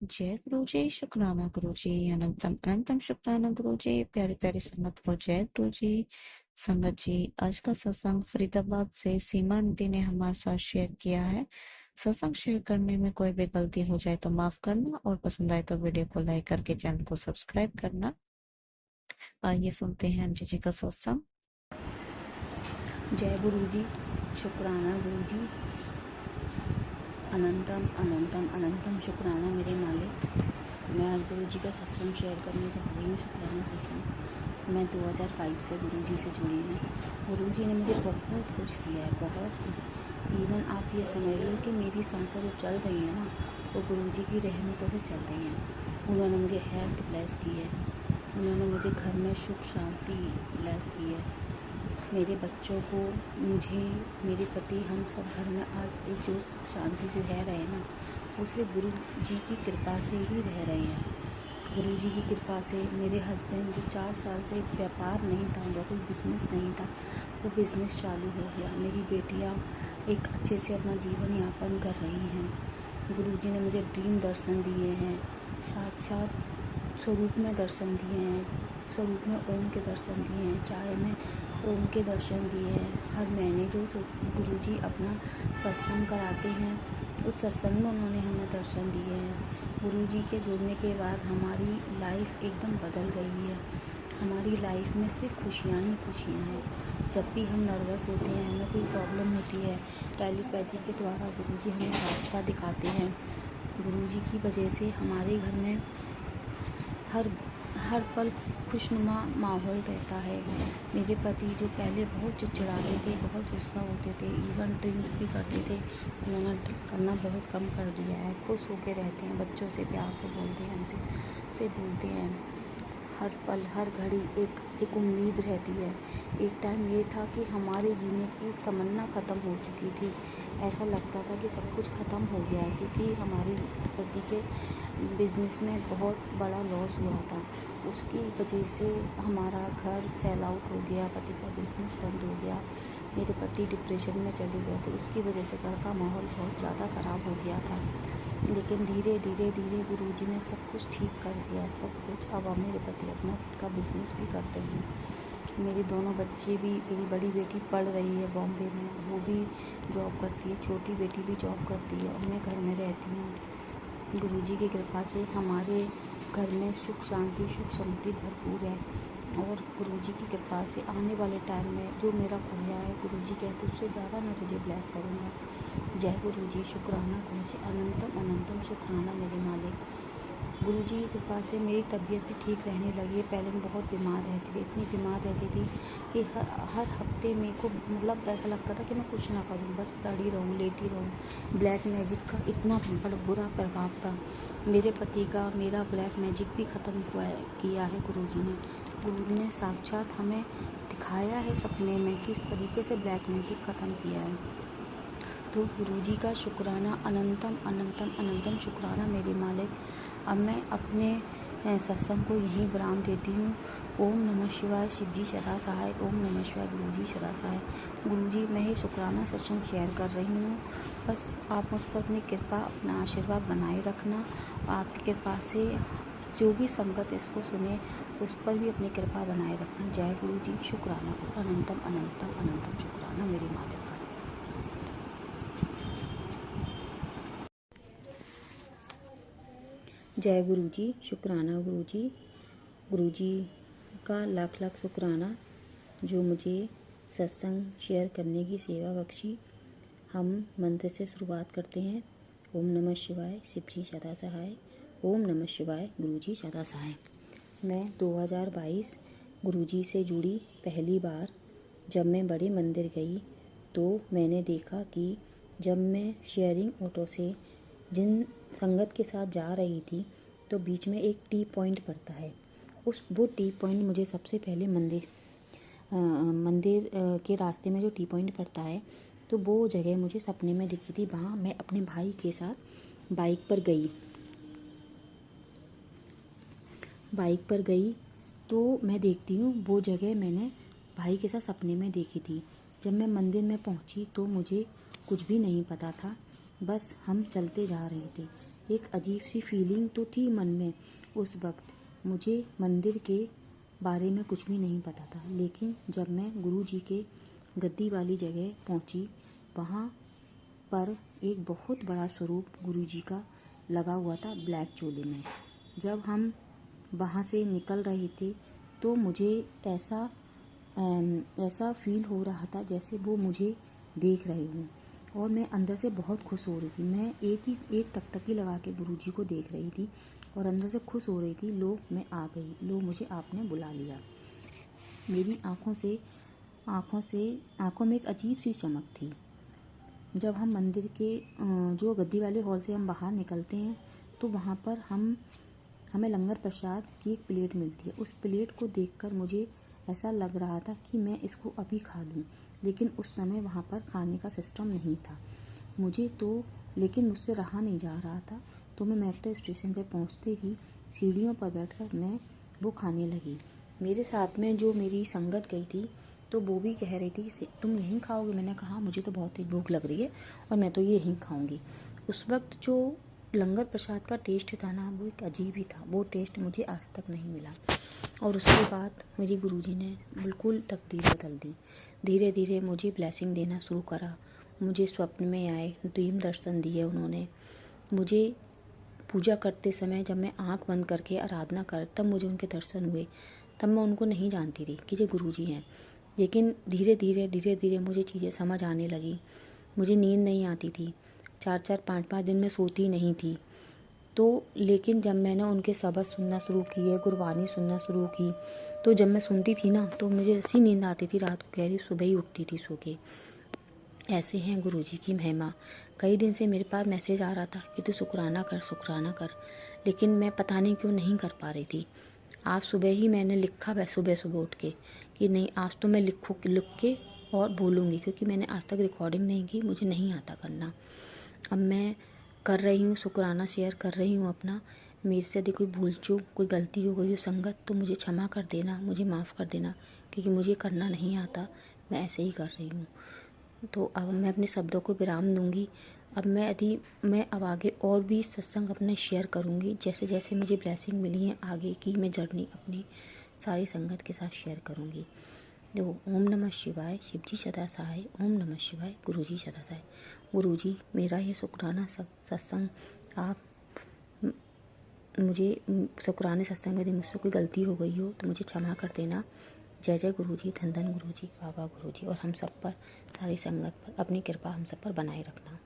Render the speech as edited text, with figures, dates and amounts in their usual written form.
जय गुरु जी, शुक्राना गुरु जी, अनंतम अनंतम शुक्राना गुरु जी, प्यारी प्यारी संगत को जय गुरु जी। संगत जी, आज का सत्संग फरीदाबाद से सीमा आंटी ने हमारे साथ शेयर किया है। सत्संग शेयर करने में कोई भी गलती हो जाए तो माफ करना, और पसंद आए तो वीडियो को लाइक करके चैनल को सब्सक्राइब करना। आइए सुनते हैं आंटी जी का सत्संग। जय गुरु जी, शुक्राना गुरु जी, अनंतम अनंतम अनंतम शुक्राना मेरे मालिक। मैं आज गुरु जी का सत्संग शेयर करने जा रही हूँ। शुक्राना सत्संग। मैं 2022 से गुरु जी से जुड़ी हूँ। गुरु जी ने मुझे बहुत कुछ दिया है, बहुत कुछ। इवन आप ये समझ लो कि मेरी सांसें जो चल रही हैं ना, वो गुरु जी की रहमतों से चल रही हैं। उन्होंने मुझे हेल्थ ब्लेस की है, उन्होंने मुझे घर में सुख शांति ब्लेस की है। मेरे बच्चों को, मुझे, मेरे पति, हम सब घर में आज एक जो शांति से रह रहे हैं ना, वो सिर्फ गुरु जी की कृपा से ही रह रहे हैं। गुरु जी की कृपा से मेरे हस्बैंड, जो 4 साल से व्यापार नहीं था, उनका कोई बिजनेस नहीं था, वो बिज़नेस चालू हो गया। मेरी बेटियाँ एक अच्छे से अपना जीवन यापन कर रही हैं। गुरु जी ने मुझे ड्रीम दर्शन दिए हैं, साक्षात स्वरूप में दर्शन दिए हैं, स्वरूप में ओम के दर्शन दिए हैं, चाय में ओम के दर्शन दिए हैं। हर महीने जो गुरुजी अपना सत्संग कराते हैं, उस सत्संग में उन्होंने हमें दर्शन दिए हैं। गुरुजी के जुड़ने के बाद हमारी लाइफ एकदम बदल गई है। हमारी लाइफ में सिर्फ खुशियाँ ही खुशियाँ हैं। जब भी हम नर्वस होते हैं, हमें कोई प्रॉब्लम होती है, टेलीपैथी के द्वारा गुरुजी हमें रास्ता दिखाते हैं। गुरुजी की वजह से हमारे घर में हर पल खुशनुमा माहौल रहता है। मेरे पति, जो पहले बहुत चिड़चिड़ाते थे, बहुत गुस्सा होते थे, इवन ड्रिंक भी करते थे, उन्होंने करना बहुत कम कर दिया है। खुश होकर रहते हैं, बच्चों से प्यार से बोलते हैं, हमसे से बोलते हैं। हर पल हर घड़ी एक उम्मीद रहती है। एक टाइम ये था कि हमारे जीने की तमन्ना ख़त्म हो चुकी थी। ऐसा लगता था कि सब कुछ ख़त्म हो गया है, क्योंकि हमारे पति के बिज़नेस में बहुत बड़ा लॉस हुआ था। उसकी वजह से हमारा घर सेल आउट हो गया, पति का बिज़नेस बंद हो गया, मेरे पति डिप्रेशन में चले गए थे। उसकी वजह से घर का माहौल बहुत ज़्यादा ख़राब हो गया था। लेकिन धीरे धीरे गुरुजी ने सब कुछ ठीक कर दिया, सब कुछ। अब मेरे पति अपना खुद का बिज़नेस भी करते हैं। मेरे दोनों बच्चे भी, मेरी बड़ी बेटी पढ़ रही है बॉम्बे में, वो भी जॉब करती है, छोटी बेटी भी जॉब करती है, और मैं घर में रहती हूँ। गुरुजी की कृपा से हमारे घर में सुख शांति, सुख समृद्धि भरपूर है। और गुरुजी की कृपा से आने वाले टाइम में जो मेरा खोया है, गुरुजी कहते उससे ज़्यादा मैं तुझे ब्लेस करूँगा। जय गुरुजी, शुक्राना गुरुजी, अनंतम अनंतम शुक्राना मेरे मालिक। गुरुजी की कृपा से मेरी तबीयत भी ठीक रहने लगी है। पहले मैं बहुत बीमार रहती थी, इतनी बीमार रहती थी कि हर हफ्ते मेरे को मतलब ऐसा लगता था कि मैं कुछ ना करूं, बस पड़ी रहूं, लेटी रहूं। ब्लैक मैजिक का इतना बड़ा बुरा प्रभाव था मेरे पति का। मेरा ब्लैक मैजिक भी ख़त्म किया है गुरुजी ने। गुरुजी ने साक्षात हमें दिखाया है सपने में किस तरीके से ब्लैक मैजिक ख़त्म किया है। तो गुरुजी का शुक्राना, अनंतम अनंतम अनंतम शुक्राना मेरे मालिक। अब मैं अपने सत्संग को यहीं विराम देती हूँ। ओम नमः शिवाय, शिवजी सदा सहाय। ओम नमः शिवाय, गुरुजी सदा सहाय। गुरुजी, मैं ही शुक्राना सत्संग शेयर कर रही हूँ। बस आप मुझ पर अपनी कृपा, अपना आशीर्वाद बनाए रखना। आपकी कृपा से जो भी संगत इसको सुने, उस पर भी अपनी कृपा बनाए रखना। जय गुरुजी, शुक्राना, अनंतम अनंतम अनंतम शुक्राना मेरे मालिक का। जय गुरुजी, शुक्राना गुरुजी। गुरुजी का लाख लाख शुक्राना जो मुझे सत्संग शेयर करने की सेवा बख्शी। हम मंत्र से शुरुआत करते हैं। ओम नमः शिवाय, शिवजी सदा सहाय। ओम नमः शिवाय, गुरुजी सदा सहाय। मैं 2022 गुरुजी से जुड़ी पहली बार जब मैं बड़े मंदिर गई, तो मैंने देखा कि जब मैं शेयरिंग ऑटो से जिन संगत के साथ जा रही थी, तो बीच में एक टी पॉइंट पड़ता है। वो टी पॉइंट मुझे सबसे पहले मंदिर के रास्ते में जो टी पॉइंट पड़ता है, तो वो जगह मुझे सपने में दिखी थी। वहाँ मैं अपने भाई के साथ बाइक पर गई तो मैं देखती हूँ वो जगह मैंने भाई के साथ सपने में देखी थी। जब मैं मंदिर में पहुँची तो मुझे कुछ भी नहीं पता था, बस हम चलते जा रहे थे। एक अजीब सी फीलिंग तो थी मन में उस वक्त। मुझे मंदिर के बारे में कुछ भी नहीं पता था, लेकिन जब मैं गुरुजी के गद्दी वाली जगह पहुंची, वहाँ पर एक बहुत बड़ा स्वरूप गुरुजी का लगा हुआ था ब्लैक चोले में। जब हम वहाँ से निकल रहे थे तो मुझे ऐसा फील हो रहा था जैसे वो मुझे देख रहे हों, और मैं अंदर से बहुत खुश हो रही थी। मैं एक टकटकी लगा के गुरुजी को देख रही थी और अंदर से खुश हो रही थी। लो मैं आ गई, लो मुझे आपने बुला लिया। मेरी आँखों में एक अजीब सी चमक थी। जब हम मंदिर के जो गद्दी वाले हॉल से हम बाहर निकलते हैं तो वहाँ पर हमें लंगर प्रसाद की एक प्लेट मिलती है। उस प्लेट को देखकर मुझे ऐसा लग रहा था कि मैं इसको अभी खा लूँ, लेकिन उस समय वहाँ पर खाने का सिस्टम नहीं था। लेकिन मुझसे रहा नहीं जा रहा था, तो मैं मेट्रो स्टेशन पर पहुँचते ही सीढ़ियों पर बैठकर मैं वो खाने लगी। मेरे साथ में जो मेरी संगत गई थी तो वो भी कह रही थी कि तुम यहीं खाओगे? मैंने कहा मुझे तो बहुत तेज भूख लग रही है और मैं तो ये यहीं खाऊंगी। उस वक्त जो लंगर प्रसाद का टेस्ट था ना, वो एक अजीब ही था। वो टेस्ट मुझे आज तक नहीं मिला। और उसके बाद मेरी गुरुजी ने बिल्कुल तकदीर बदल दी। धीरे धीरे मुझे ब्लेसिंग देना शुरू करा। मुझे स्वप्न में आए, ड्रीम दर्शन दिए उन्होंने मुझे। पूजा करते समय जब मैं आँख बंद करके आराधना कर, तब मुझे उनके दर्शन हुए। तब मैं उनको नहीं जानती थी कि ये गुरुजी हैं, लेकिन धीरे धीरे मुझे चीज़ें समझ आने लगी। मुझे नींद नहीं आती थी, 4-4 5-5 दिन में सोती नहीं थी। तो लेकिन जब मैंने उनके शब्द सुनना शुरू किए, गुरबानी सुनना शुरू की, तो जब मैं सुनती थी ना तो मुझे ऐसी नींद आती थी, रात को गहरी सुबह ही उठती थी सो के। ऐसे हैं गुरुजी की महिमा। कई दिन से मेरे पास मैसेज आ रहा था कि तू शुक्राना कर, लेकिन मैं पता नहीं क्यों नहीं कर पा रही थी। आज सुबह ही मैंने लिखा, सुबह उठ के कि नहीं, आज तो मैं लिख के और बोलूँगी, क्योंकि मैंने आज तक रिकॉर्डिंग नहीं की, मुझे नहीं आता करना। अब मैं कर रही हूँ, शुक्राना शेयर कर रही हूँ अपना। मेरे से यदि कोई भूल चूक, कोई गलती हो गई हो संगत, तो मुझे क्षमा कर देना, मुझे माफ़ कर देना, क्योंकि मुझे करना नहीं आता, मैं ऐसे ही कर रही हूँ। तो अब मैं अपने शब्दों को विराम दूँगी। अब मैं अब आगे और भी सत्संग अपने शेयर करूँगी। जैसे जैसे मुझे ब्लेसिंग मिली है, आगे की मैं जर्नी अपनी सारी संगत के साथ शेयर करूँगी। देखो, ओम नमः शिवाय, शिव जी सदा सहाय। ओम नमः शिवाय, गुरु जी सदा सहाय। गुरु जी, मेरा ये शुक्राना सत्संग आप मुझे शुक्राने सत्संग यदि मुझसे कोई गलती हो गई हो तो मुझे क्षमा कर देना। जय जय गुरु जी, धन धन गुरु जी, बाबा गुरु जी, और हम सब पर, सारी संगत पर अपनी कृपा हम सब पर बनाए रखना।